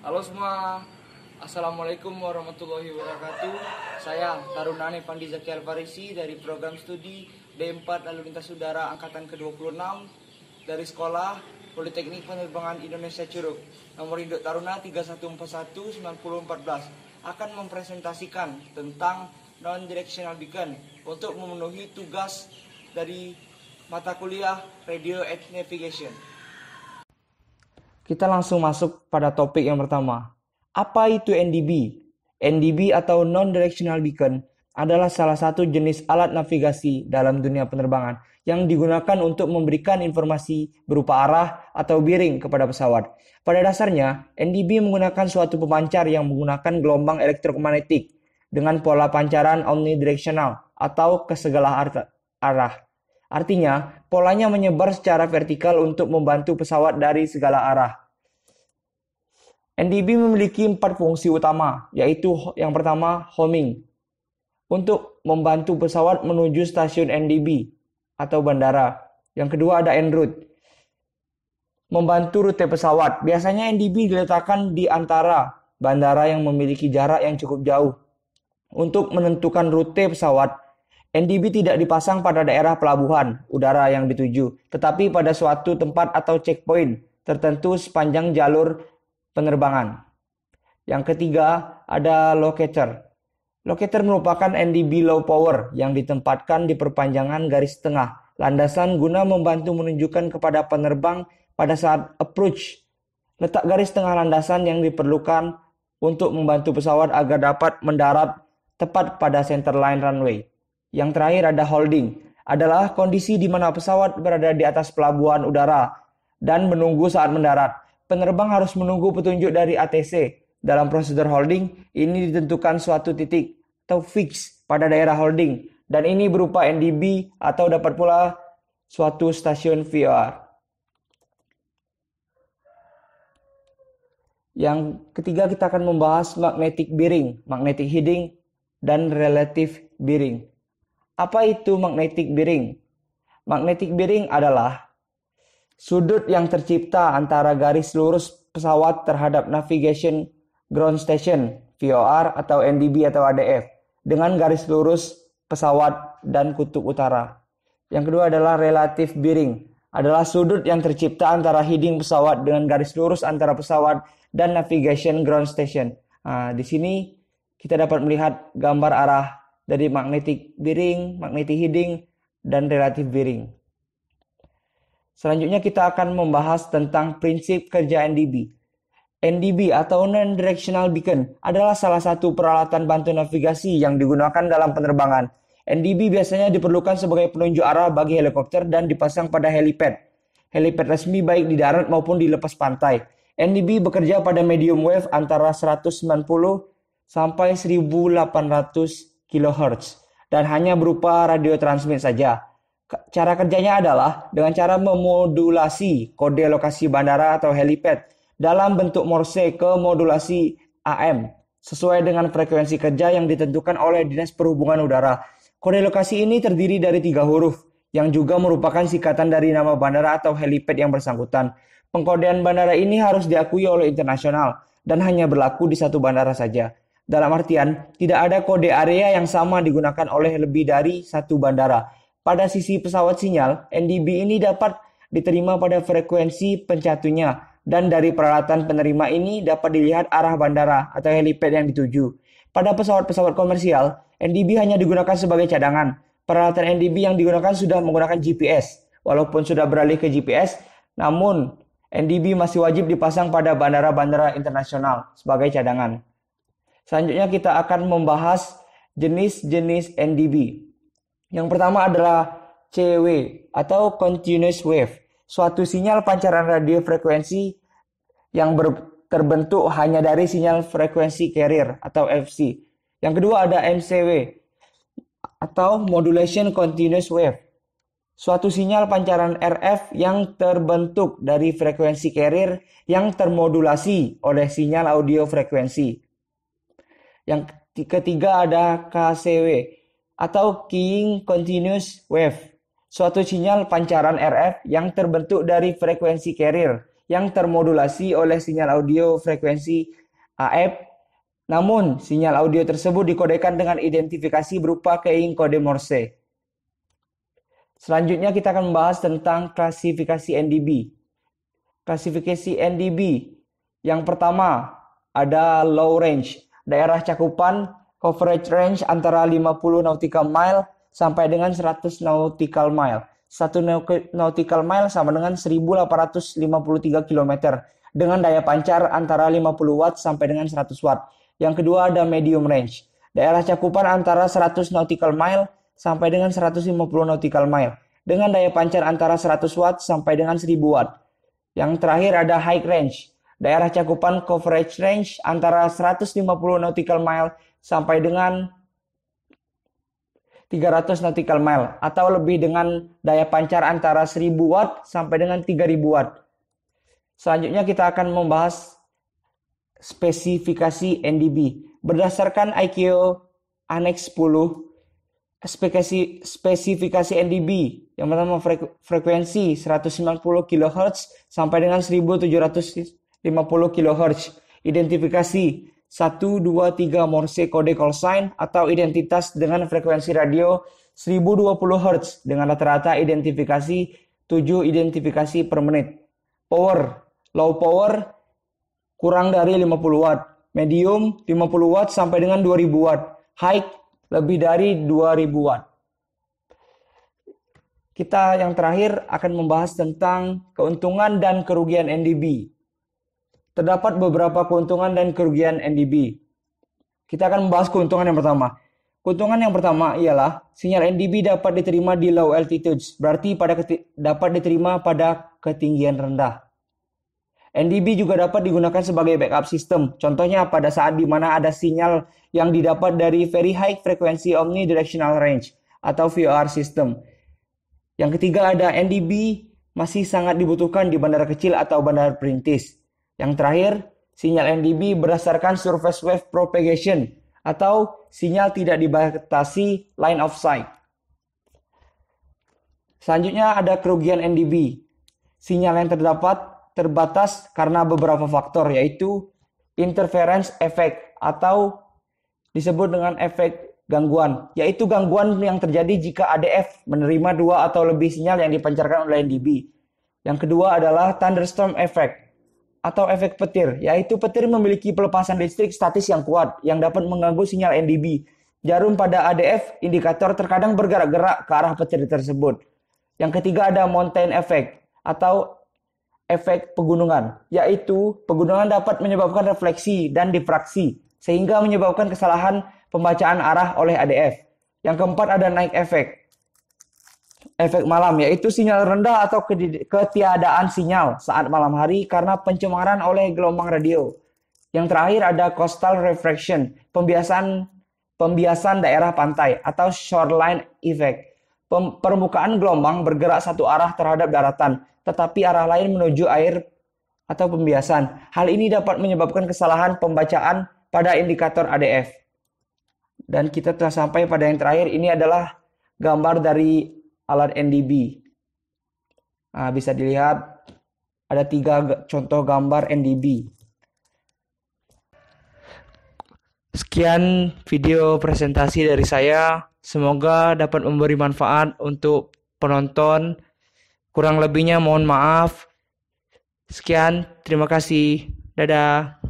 Halo semua, Assalamualaikum warahmatullahi wabarakatuh. Saya Tarunani Pandi Zaki Alfarisi dari program studi D4 Lalu Lintas Udara Angkatan ke-26 dari Sekolah Politeknik Penerbangan Indonesia Curug. Nomor induk Taruna 31419014 akan mempresentasikan tentang non-directional beacon untuk memenuhi tugas dari mata kuliah Radio and Navigation. Kita langsung masuk pada topik yang pertama. Apa itu NDB? NDB atau Non-Directional Beacon adalah salah satu jenis alat navigasi dalam dunia penerbangan yang digunakan untuk memberikan informasi berupa arah atau bearing kepada pesawat. Pada dasarnya, NDB menggunakan suatu pemancar yang menggunakan gelombang elektromagnetik dengan pola pancaran omnidirectional atau ke segala arah. Artinya, polanya menyebar secara vertikal untuk membantu pesawat dari segala arah. NDB memiliki 4 fungsi utama, yaitu yang pertama, homing. Untuk membantu pesawat menuju stasiun NDB atau bandara. Yang kedua ada en route. Membantu rute pesawat. Biasanya NDB diletakkan di antara bandara yang memiliki jarak yang cukup jauh. Untuk menentukan rute pesawat, NDB tidak dipasang pada daerah pelabuhan udara yang dituju, tetapi pada suatu tempat atau checkpoint tertentu sepanjang jalur penerbangan. Yang ketiga ada locator. Locator merupakan NDB low power yang ditempatkan di perpanjangan garis tengah landasan guna membantu menunjukkan kepada penerbang pada saat approach letak garis tengah landasan yang diperlukan untuk membantu pesawat agar dapat mendarat tepat pada centerline runway. Yang terakhir ada holding, adalah kondisi di mana pesawat berada di atas pelabuhan udara dan menunggu saat mendarat. Penerbang harus menunggu petunjuk dari ATC. Dalam prosedur holding, ini ditentukan suatu titik atau fix pada daerah holding, dan ini berupa NDB atau dapat pula suatu stasiun VOR. Yang ketiga kita akan membahas magnetic bearing, magnetic heading, dan relative bearing. Apa itu magnetic bearing? Magnetic bearing adalah sudut yang tercipta antara garis lurus pesawat terhadap navigation ground station VOR atau NDB atau ADF dengan garis lurus pesawat dan kutub utara. Yang kedua adalah relative bearing, adalah sudut yang tercipta antara heading pesawat dengan garis lurus antara pesawat dan navigation ground station. Di sini kita dapat melihat gambar arah dari magnetic bearing, magnetic heading, dan relative bearing. Selanjutnya kita akan membahas tentang prinsip kerja NDB. NDB atau Non-Directional Beacon adalah salah satu peralatan bantu navigasi yang digunakan dalam penerbangan. NDB biasanya diperlukan sebagai penunjuk arah bagi helikopter dan dipasang pada helipad. Helipad resmi baik di darat maupun di lepas pantai. NDB bekerja pada medium wave antara 190 sampai 1800 kHz dan hanya berupa radio transmit saja. Cara kerjanya adalah dengan cara memodulasi kode lokasi bandara atau helipad dalam bentuk Morse ke modulasi AM sesuai dengan frekuensi kerja yang ditentukan oleh Dinas Perhubungan Udara. Kode lokasi ini terdiri dari 3 huruf yang juga merupakan singkatan dari nama bandara atau helipad yang bersangkutan. Pengkodean bandara ini harus diakui oleh internasional dan hanya berlaku di satu bandara saja. Dalam artian, tidak ada kode area yang sama digunakan oleh lebih dari satu bandara. Pada sisi pesawat sinyal, NDB ini dapat diterima pada frekuensi pencatunya, dan dari peralatan penerima ini dapat dilihat arah bandara atau helipad yang dituju. Pada pesawat-pesawat komersial, NDB hanya digunakan sebagai cadangan. Peralatan NDB yang digunakan sudah menggunakan GPS. Walaupun sudah beralih ke GPS, namun NDB masih wajib dipasang pada bandara-bandara internasional sebagai cadangan. Selanjutnya kita akan membahas jenis-jenis NDB. Yang pertama adalah CW atau Continuous Wave, suatu sinyal pancaran radio frekuensi yang terbentuk hanya dari sinyal frekuensi carrier atau FC. Yang kedua ada MCW atau Modulation Continuous Wave, suatu sinyal pancaran RF yang terbentuk dari frekuensi carrier yang termodulasi oleh sinyal audio frekuensi. Yang ketiga ada KCW atau Keying Continuous Wave, suatu sinyal pancaran RF yang terbentuk dari frekuensi carrier yang termodulasi oleh sinyal audio frekuensi AF. Namun, sinyal audio tersebut dikodekan dengan identifikasi berupa keying kode Morse. Selanjutnya kita akan membahas tentang klasifikasi NDB. Klasifikasi NDB yang pertama ada low range, daerah cakupan coverage range antara 50 nautical mile sampai dengan 100 nautical mile. 1 nautical mile sama dengan 1853 km dengan daya pancar antara 50 watt sampai dengan 100 watt. Yang kedua ada medium range, daerah cakupan antara 100 nautical mile sampai dengan 150 nautical mile dengan daya pancar antara 100 watt sampai dengan 1000 watt. Yang terakhir ada high range, daerah cakupan coverage range antara 150 nautical mile sampai dengan 300 nautical mile atau lebih dengan daya pancar antara 1000 watt sampai dengan 3000 watt. Selanjutnya kita akan membahas spesifikasi NDB. Berdasarkan ICAO Annex 10, spesifikasi NDB yang pertama frekuensi 190 kHz sampai dengan 1750 kHz. Identifikasi 1, 2, 3 Morse kode call sign atau identitas dengan frekuensi radio 1020 Hz dengan rata-rata identifikasi 7 identifikasi per menit. Power, low power kurang dari 50 watt, medium 50 watt sampai dengan 2000 watt, high lebih dari 2000 watt. Kita yang terakhir akan membahas tentang keuntungan dan kerugian NDB. Terdapat beberapa keuntungan dan kerugian NDB. Kita akan membahas keuntungan yang pertama. Keuntungan yang pertama ialah sinyal NDB dapat diterima di low altitudes, berarti dapat diterima pada ketinggian rendah. NDB juga dapat digunakan sebagai backup system, contohnya pada saat di mana ada sinyal yang didapat dari Very High Frequency Omnidirectional Range atau VOR system. Yang ketiga ada NDB masih sangat dibutuhkan di bandara kecil atau bandara perintis. Yang terakhir, sinyal NDB berdasarkan surface wave propagation atau sinyal tidak dibatasi line of sight. Selanjutnya ada kerugian NDB. Sinyal yang terbatas karena beberapa faktor, yaitu interference effect atau disebut dengan efek gangguan, yaitu gangguan yang terjadi jika ADF menerima 2 atau lebih sinyal yang dipancarkan oleh NDB. Yang kedua adalah thunderstorm effect atau efek petir, yaitu petir memiliki pelepasan listrik statis yang kuat yang dapat mengganggu sinyal NDB. Jarum pada ADF indikator terkadang bergerak-gerak ke arah petir tersebut. Yang ketiga ada mountain effect atau efek pegunungan, yaitu pegunungan dapat menyebabkan refleksi dan difraksi sehingga menyebabkan kesalahan pembacaan arah oleh ADF. Yang keempat ada night effect. Efek malam, yaitu sinyal rendah atau ketiadaan sinyal saat malam hari karena pencemaran oleh gelombang radio. Yang terakhir ada coastal refraction, pembiasan daerah pantai atau shoreline effect. Permukaan gelombang bergerak satu arah terhadap daratan, tetapi arah lain menuju air atau pembiasan. Hal ini dapat menyebabkan kesalahan pembacaan pada indikator ADF. Dan kita telah sampai pada yang terakhir, ini adalah gambar dari alat NDB. Nah, bisa dilihat ada 3 contoh gambar NDB. Sekian video presentasi dari saya. Semoga dapat memberi manfaat untuk penonton. Kurang lebihnya mohon maaf. Sekian, terima kasih. Dadah.